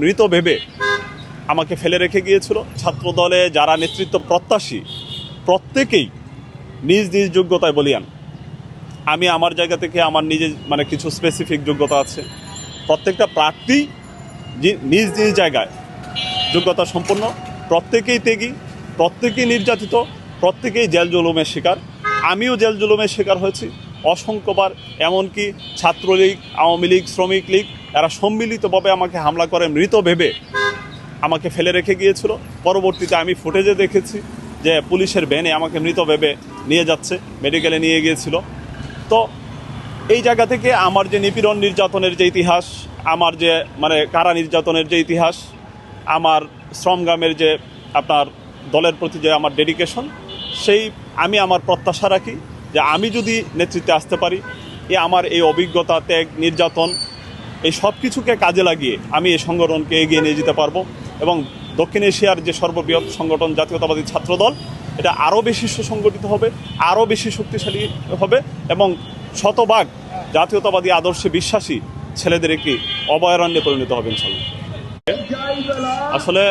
মৃত ভেবে আমাকে ফেলে রেখে গিয়েছিল। ছাত্র দলে যারা নেতৃত্ব প্রত্যাশী প্রত্যেকেই নিজ নিজ যোগ্যতায় বলিয়ান। আমি আমার জায়গা থেকে আমার নিজে কিছু স্পেসিফিক যোগ্যতা আছে। প্রত্যেকটা প্রার্থী নিজ নিজ জায়গায় যোগ্যতা সম্পন্ন, প্রত্যেকেই ত্যাগী, প্রত্যেকেই নির্যাতিত, প্রত্যেকেই জেল জুলুমের শিকার। আমিও জেল জুলুমের শিকার হয়েছি অসংখ্যবার। এমনকি ছাত্রলীগ, আওয়ামী লীগ, শ্রমিক লীগ এরা সম্মিলিতভাবে আমাকে হামলা করে মৃত ভেবে আমাকে ফেলে রেখে গিয়েছিল। পরবর্তীতে আমি ফুটেজে দেখেছি যে পুলিশের ভ্যানে আমাকে মৃত ভেবে নিয়ে যাচ্ছে, মেডিকেলে নিয়ে গিয়েছিল। তো এই জায়গা থেকে আমার যে নিপীড়ন নির্যাতনের যে ইতিহাস, আমার যে কারা নির্যাতনের যে ইতিহাস, আমার শ্রমগ্রামের যে আপনার দলের প্রতি যে আমার ডেডিকেশন, সেই আমি আমার প্রত্যাশা রাখি যে আমি যদি নেতৃত্বে আসতে পারি, আমার এই অভিজ্ঞতা, ত্যাগ, নির্যাতন এই সব কিছুকে কাজে লাগিয়ে আমি এই সংগঠনকে এগিয়ে নিয়ে যেতে পারবো এবং দক্ষিণ এশিয়ার যে সর্ববৃহৎ সংগঠন জাতীয়তাবাদী ছাত্রদল, এটা আরও বেশি সুসংগঠিত হবে, আরও বেশি শক্তিশালী হবে এবং শতভাগ জাতীয়তাবাদী আদর্শে বিশ্বাসী ছেলেদের একটি অভয়ারণ্যে পরিণত হবে ইনশাল্লাহ। আসলে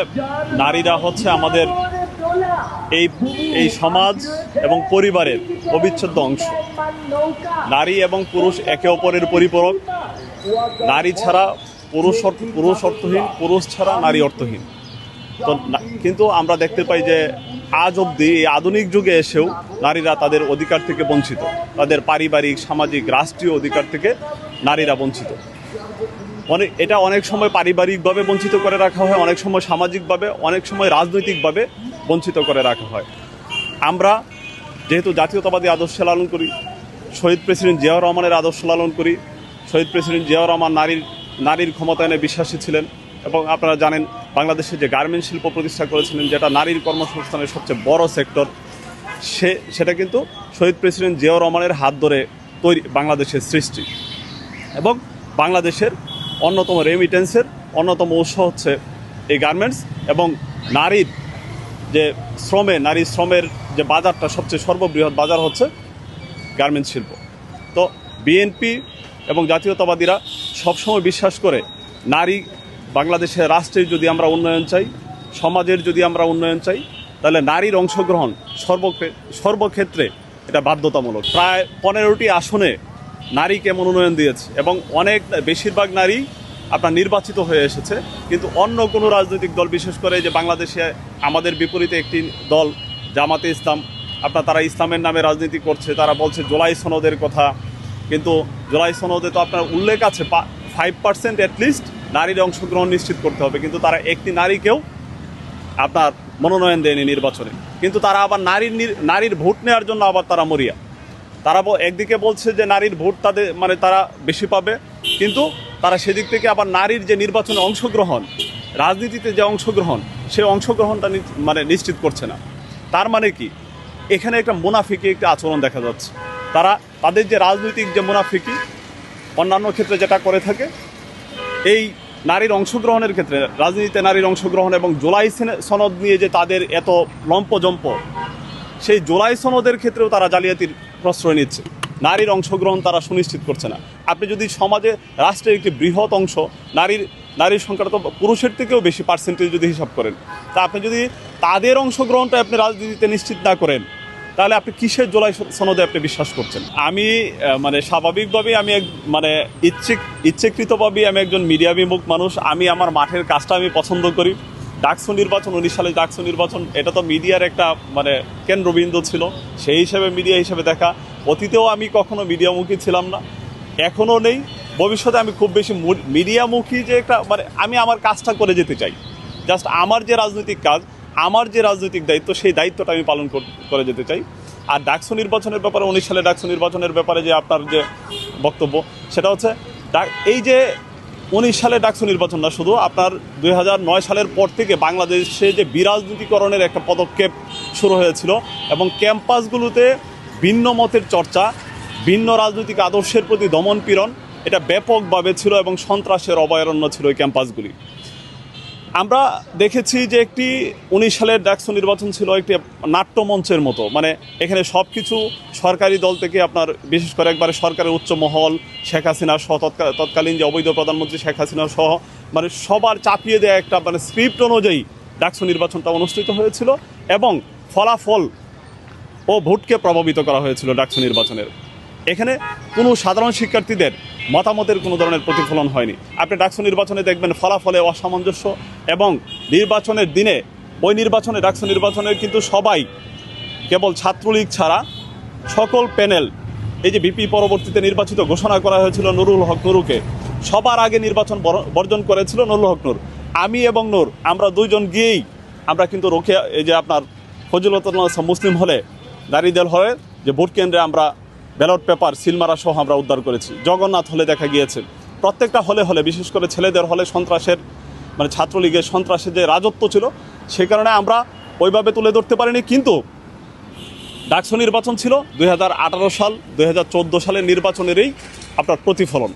নারীরা হচ্ছে আমাদের এই সমাজ এবং পরিবারের অবিচ্ছেদ্য অংশ। নারী এবং পুরুষ একে অপরের পরিপূরক। নারী ছাড়া পুরুষ অর্থহীন, পুরুষ ছাড়া নারী অর্থহীন। তো কিন্তু আমরা দেখতে পাই যে আজ অবধি এই আধুনিক যুগে এসেও নারীরা তাদের অধিকার থেকে বঞ্চিত। তাদের পারিবারিক, সামাজিক, রাষ্ট্রীয় অধিকার থেকে নারীরা বঞ্চিত। এটা অনেক সময় পারিবারিকভাবে বঞ্চিত করে রাখা হয়, অনেক সময় সামাজিকভাবে, অনেক সময় রাজনৈতিকভাবে বঞ্চিত করে রাখা হয়। আমরা যেহেতু জাতীয়তাবাদী আদর্শ লালন করি, শহীদ প্রেসিডেন্ট জিয়াউর রহমানের আদর্শ লালন করি। শহীদ প্রেসিডেন্ট জিয়াউর রহমান নারীর ক্ষমতায়নে বিশ্বাসী ছিলেন এবং আপনারা জানেন বাংলাদেশে যে গার্মেন্টস শিল্প প্রতিষ্ঠা করেছিলেন, যেটা নারীর কর্মসংস্থানের সবচেয়ে বড় সেক্টর, সেটা কিন্তু শহীদ প্রেসিডেন্ট জিয়াউর রহমানের হাত ধরে তৈরি বাংলাদেশের সৃষ্টি। এবং বাংলাদেশের অন্যতম রেমিটেন্সের অন্যতম উৎস হচ্ছে এই গার্মেন্টস এবং নারীর শ্রমের যে বাজারটা, সবচেয়ে সর্ববৃহৎ বাজার হচ্ছে গার্মেন্টস শিল্প। তো বিএনপি এবং জাতীয়তাবাদীরা সবসময় বিশ্বাস করে বাংলাদেশের রাষ্ট্রের যদি আমরা উন্নয়ন চাই, সমাজের যদি আমরা উন্নয়ন চাই, তাহলে নারীর অংশগ্রহণ সর্বক্ষেত্রে এটা বাধ্যতামূলক। প্রায় 15টি আসনে নারীকে মনোনয়ন দিয়েছে এবং বেশিরভাগ নারী আপনার নির্বাচিত হয়ে এসেছে। কিন্তু অন্য কোনো রাজনৈতিক দল, বিশেষ করে যে বাংলাদেশে আমাদের বিপরীতে একটি দল জামাতে ইসলাম, তারা ইসলামের নামে রাজনীতি করছে। তারা বলছে জুলাই সনদের কথা, কিন্তু জুলাই সনদে তো আপনার উল্লেখ আছে 5% অ্যাটলিস্ট নারীর অংশগ্রহণ নিশ্চিত করতে হবে, কিন্তু তারা একটি নারীকেও আপনার মনোনয়ন দেয়নি নির্বাচনে। কিন্তু তারা আবার নারীর ভোট নেওয়ার জন্য আবার তারা মরিয়া। তারা একদিকে বলছে যে নারীর ভোট তারা বেশি পাবে, কিন্তু তারা সেদিক থেকে আবার নারীর যে নির্বাচনে অংশগ্রহণ, রাজনীতিতে যে অংশগ্রহণ, সেই অংশগ্রহণটা নিশ্চিত করছে না। তার মানে কি, এখানে একটা মুনাফিকি একটা আচরণ দেখা যাচ্ছে। তাদের যে রাজনৈতিক যে মুনাফিকি অন্যান্য ক্ষেত্রে যেটা করে থাকে, এই নারীর অংশগ্রহণের ক্ষেত্রে, রাজনীতিতে নারীর অংশগ্রহণ এবং জুলাই সনদ নিয়ে যে তাদের এত লম্পজম্প, সেই জুলাই সনদের ক্ষেত্রেও তারা জালিয়াতির প্রশ্রয় নিচ্ছে। নারীর অংশগ্রহণ তারা সুনিশ্চিত করছে না। আপনি যদি সমাজে, রাষ্ট্রের একটি বৃহৎ অংশ নারীর সংখ্যাটা তো পুরুষের থেকেও বেশি পার্সেন্টেজ যদি হিসাব করেন, তা আপনি যদি তাদের অংশগ্রহণটা আপনি রাজনীতিতে নিশ্চিত না করেন, তাহলে আপনি কিসের জুলাই সনদে আপনি বিশ্বাস করছেন? আমি স্বাভাবিকভাবেই আমি ইচ্ছাকৃতভাবেই আমি একজন মিডিয়া বিমুখ মানুষ। আমি আমার মাঠের কাজটা আমি পছন্দ করি। ডাকসু নির্বাচন, 19 সালে ডাকসু নির্বাচন, এটা তো মিডিয়ার একটা কেন্দ্রবিন্দু ছিল। সেই হিসেবে মিডিয়া হিসেবে দেখা। অতীতেও আমি কখনো মিডিয়ামুখী ছিলাম না, এখনও নেই, ভবিষ্যতে আমি খুব বেশি মিডিয়ামুখী যে একটা আমি আমার কাজটা করে যেতে চাই। জাস্ট আমার যে রাজনৈতিক কাজ, আমার যে রাজনৈতিক দায়িত্ব, সেই দায়িত্বটা আমি পালন করে যেতে চাই। আর ডাকসু নির্বাচনের ব্যাপারে, 19 সালে ডাকসু নির্বাচনের ব্যাপারে যে আপনার যে বক্তব্য, সেটা হচ্ছে এই যে 19 সালে ডাকসু নির্বাচন না, শুধু আপনার 2009 সালের পর থেকে বাংলাদেশে যে বিরাজনীতিকরণের একটা পদক্ষেপ শুরু হয়েছিল এবং ক্যাম্পাসগুলোতে ভিন্ন মতের চর্চা, ভিন্ন রাজনৈতিক আদর্শের প্রতি দমন পীড়ন, এটা ব্যাপকভাবে ছিল এবং সন্ত্রাসের অভয়ারণ্য ছিল এই ক্যাম্পাসগুলি। আমরা দেখেছি যে 19 সালের ডাকসু নির্বাচন ছিল একটি নাট্যমঞ্চের মতো। এখানে সব কিছু সরকারি দল থেকে আপনার, বিশেষ করে একবারে সরকারের উচ্চ মহল, শেখ হাসিনা সহ তৎকালীন যে অবৈধ প্রধানমন্ত্রী শেখ হাসিনা সহ মানে সবার চাপিয়ে দেওয়া একটা মানে স্ক্রিপ্ট অনুযায়ী ডাকসু নির্বাচনটা অনুষ্ঠিত হয়েছিল এবং ফলাফল ও ভোটকে প্রভাবিত করা হয়েছিল ডাকসু নির্বাচনের। এখানে কোনো সাধারণ শিক্ষার্থীদের মতামতের কোনো ধরনের প্রতিফলন হয়নি। আপনি ডাকসু নির্বাচনে দেখবেন ফলাফলে অসামঞ্জস্য এবং নির্বাচনের দিনে ওই নির্বাচনে ডাকসু নির্বাচনের কিন্তু সবাই কেবল ছাত্রলীগ ছাড়া সকল প্যানেল এই যে বিপি পরবর্তীতে নির্বাচিত ঘোষণা করা হয়েছিল নুরুল হক নুরুকে, সবার আগে নির্বাচন বর্জন করেছিল নুরুল হক নূর। আমি এবং নূর আমরা দুইজন গিয়েই আমরা কিন্তু রোকেয়া এই যে আপনার ফজিলতুল্লাহ মুসলিম হলে দাঁড়িয়ে হলে যে ভোট কেন্দ্রে আমরা ব্যালট পেপার সিলমারা সহ আমরা উদ্ধার করেছি। জগন্নাথ হলে দেখা গিয়েছে প্রত্যেকটা হলে হলে বিশেষ করে ছেলেদের হলে সন্ত্রাসের মানে ছাত্রলীগের সন্ত্রাসের যে রাজত্ব ছিল সে কারণে আমরা ওইভাবে তুলে ধরতে পারিনি। কিন্তু ডাকসু নির্বাচন ছিল 2018 সাল 2014 সালের নির্বাচনেরই আপনার প্রতিফলন।